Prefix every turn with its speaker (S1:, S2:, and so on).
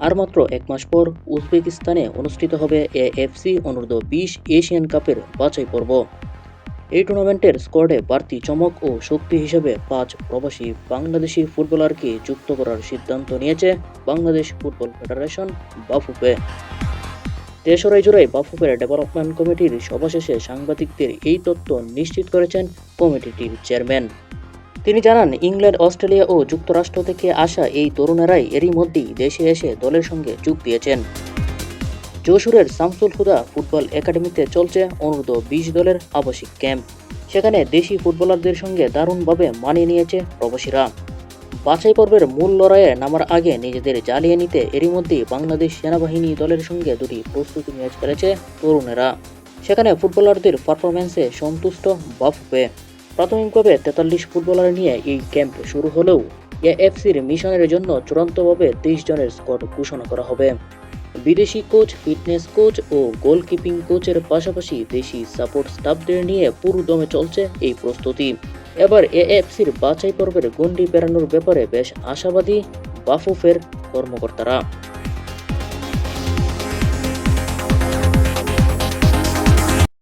S1: আর মাত্র 1 মাস পর উজবেকিস্তানে অনুষ্ঠিত হবে এএফসি অনূর্ধ্ব-20 এশিয়ান কাপের বাছাই পর্ব। এই টুর্নামেন্টের স্কোয়াডে বাড়তি চমক ও শক্তি হিসেবে 5 প্রবাসী বাংলাদেশি ফুটবলারকে যুক্ত করার সিদ্ধান্ত নিয়েছে Bangladesh football federation Bafufe. 3 July বাফুফের ডেভেলপমেন্ট কমিটির সভা শেষে সাংবাদিকদের এই তথ্য নিশ্চিত করেছেন কমিটির চেয়ারম্যান। তিনি জানান, ইংল্যান্ড, অস্ট্রেলিয়া ও যুক্তরাষ্ট্র থেকে আসা এই তরুণেরাই এরই মধ্যেই দেশে এসে দলের সঙ্গে যোগ দিয়েছেন। যশোরের শামসুল হুদা ফুটবল একাডেমিতে চলছে অনূর্ধ্ব-20 দলের আবাসিক ক্যাম্প। সেখানে দেশি ফুটবলারদের সঙ্গে দারুণভাবে মানিয়ে নিয়েছে প্রবাসীরা। বাছাই পর্বের মূল লড়াইয়ে নামার আগে নিজেদের জ্বালিয়ে নিতে এরই মধ্যেই বাংলাদেশ সেনাবাহিনী দলের সঙ্গে 2টি প্রস্তুতি ম্যাচ খেলেছে তরুণেরা। সেখানে ফুটবলারদের পারফরম্যান্সে সন্তুষ্ট বাফুফে। প্রাথমিকভাবে 43 ফুটবলার নিয়ে এই ক্যাম্প শুরু হলেও এএফসির মিশনের জন্য চূড়ান্তভাবে 23 জনের স্কোয়াড ঘোষণা করা হবে। বিদেশি কোচ, ফিটনেস কোচ ও গোলকিপিং কোচের পাশাপাশি দেশি সাপোর্ট স্টাফদের নিয়ে পুরো দমে চলছে এই প্রস্তুতি। এবার এএফসির বাছাই পর্বের গণ্ডি পেরানোর ব্যাপারে বেশ আশাবাদী বাফুফের কর্মকর্তারা।